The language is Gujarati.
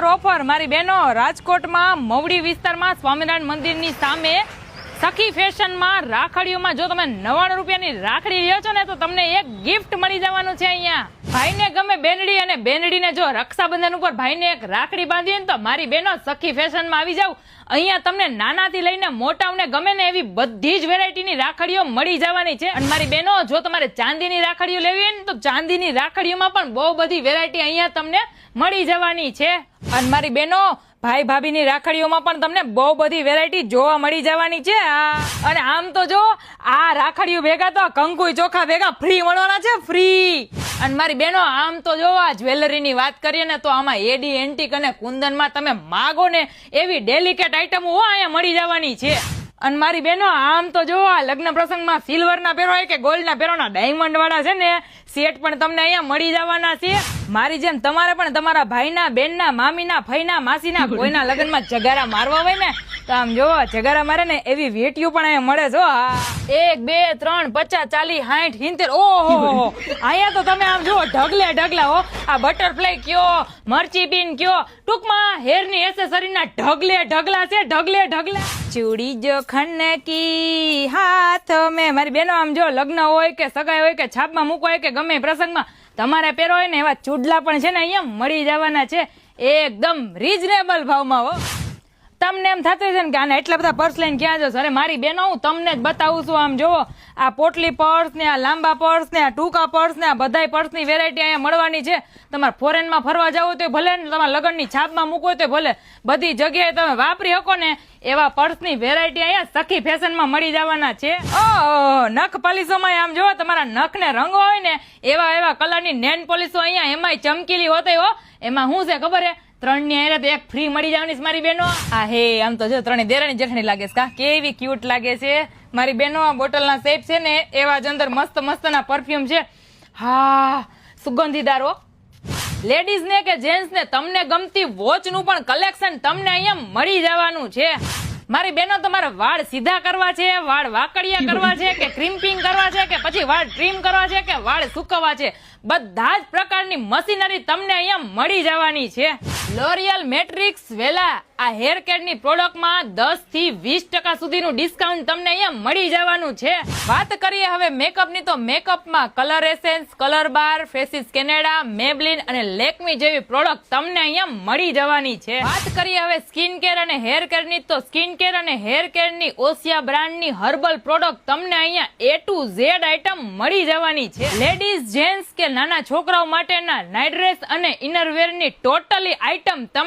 ઓફર મારી બહેનો રાજકોટમાં મવડી વિસ્તારમાં સ્વામિનારાયણ મંદિરની સામે સખી ફેશનમાં રાખડીઓમાં જો તમે 99 રૂપિયાની રાખડી લ્યો છો ને તો તમને એક ગિફ્ટ મળી જવાનું છે અહીંયા. ભાઈને ગમે બેનડી અને બેનડીને જો રક્ષાબંધન ઉપર ભાઈને એક રાખડી બાંધીએ ને તો મારી બહેનો સખી ફેશનમાં આવી જાવ. અહીંયા તમને નાનાથી લઈને મોટાઓને ગમે ને એવી બધી જ વેરાયટીની રાખડીઓ મળી જવાની છે. અને મારી બહેનો જો તમારે ચાંદીની રાખડીઓ લેવી હોય ને તો ચાંદીની રાખડીઓમાં પણ બહુ બધી વેરાયટી અહીંયા તમને મળી જવાની છે. અને મારી બહેનો ભાઈ ભાભીની રાખડીઓમાં પણ તમને બહુ બધી વેરાયટી જોવા મળી જવાની છે. અને આમ તો જો આ રાખડીઓ ભેગા તો કંકુઈ ચોખા ભેગા ફ્રી મળવાના છે, ફ્રી. અને મારી બહેનો આમ તો જો આ જ્વેલરીની વાત કરીએ ને તો આમાં એડી એન્ટિક અને કુંદનમાં તમે માગો ને એવી ડેલિકેટ આઈટમો અહીંયા મળી જવાની છે. અને મારી બહેનો આમ તો જો આ લગ્ન પ્રસંગમાં સિલ્વરના પહેરો હોય કે ગોલ્ડના પહેરોના ડાયમંડ વાળા છે ને સેટ પણ તમને અહીંયા મળી જવાના છે. મારી જેમ તમારે પણ તમારા ભાઈના, બેનના, મામીના, ફઈના, માસીના કોઈના લગ્નમાં જગારા મારવા હોય ને તો આમ જો જગારા મારે ને એવી વેટીઓ પણ અહીંયા મળે જો. 1 2 3 50 40 60 70 ઓહો અહીંયા તો તમે આમ જુઓ ઢગલે ઢગલા હો. આ બટરફ્લાય કયો, મરચી બીન કયો, ટૂંકમાં હેરની એસેસરીના ઢગલે ઢગલા છે, ઢગલે ઢગલા. ચૂડી જો ખનકી હાથ મેં મારી બહેનો આમ જો લગ્ન હોય કે સગાઈ હોય કે છાપમાં મૂકવા હોય કે ગમે પ્રસંગમાં તમારે પહેરો હોય ને એવા ચૂડલા પણ છે ને અહીંયા મળી જવાના છે એકદમ રીઝનેબલ ભાવમાં હો. તમને એમ થતું છે ને કે આને એટલા બધા પર્સ લઈને ક્યાં જશો? અરે મારી બહેનો હું તમને જ બતાવું છું. આમ જુઓ આ પોટલી પર્સ ને આ લાંબા પર્સ ને આ ટૂંકા પર્સ ને આ બધાય પર્સની વેરાયટી અહીંયા મળવાની છે. તમારે ફોરેનમાં ફરવા જવું તો ભલે ને તમારા લગ્નની છાપમાં મૂકવો તો ભલે બધી જગ્યાએ તમે વાપરી શકો ને એવા પર્સની વેરાયટી અહીંયા સખી ફેશનમાં મળી જવાના છે. ઓહો નખ પોલિશોમાં આમ જુઓ તમારા નખને રંગો હોય ને એવા એવા કલરની નેન પોલિશો અહીંયા એમાંય ચમકીલી હોતી હો. એમાં શું છે ખબર હે? 3 ની હારે તો એક ફ્રી મળી જવાની છે મારી બહેનો. આ હે આમ તો જો 3 દેરાણી જેઠાણી લાગે છે કા કેવી ક્યુટ લાગે છે મારી બહેનો. આ બોટલના શેપ છે ને એવા જ અંદર મસ્ત મસ્તના પરફ્યુમ છે. હા સુગંધીદાર હો. લેડીઝ ને કે જેન્ટ્સ ને તમને ગમતી વોચ નું પણ કલેક્શન તમને અહીંયા મળી જવાનું છે. મારી બહેનો તમારે વાળ સીધા કરવા છે, વાળ વાકડિયા કરવા છે કે ક્રિમ્પિંગ કરવા છે કે પછી વાળ ટ્રીમ કરવા છે કે વાળ સૂકવવા છે, બધા જ પ્રકારની મશીનરી તમને અહીંયા મળી જવાની છે. લોરિયલ મેટ્રિક્સ વેલા આ હેર કેરની પ્રોડક્ટમાં 10 થી 20% સુધીનું ડિસ્કાઉન્ટ તમને અહીંયા મળી જવાનું છે. વાત કરીએ હવે મેકઅપની તો મેકઅપમાં કલર એસેન્સ, કલર બાર, ફેસીસ કેનેડા, મેબલિન અને લેકમી જેવી પ્રોડક્ટ તમને અહીંયા મળી જવાની છે. વાત કરીએ હવે સ્કિન કેર અને હેર કેરની તો સ્કિન કેર અને હેર કેરની ઓસિયા બ્રાન્ડની હર્બલ પ્રોડક્ટ તમને અહીંયા A to Z આઈટમ મળી જવાની છે. લેડીઝ, જેન્ટ્સ કે નાના છોકરાઓ માટેના નાઇટ ડ્રેસ અને ઇનરવેરની ટોટલી આઈટમ તમને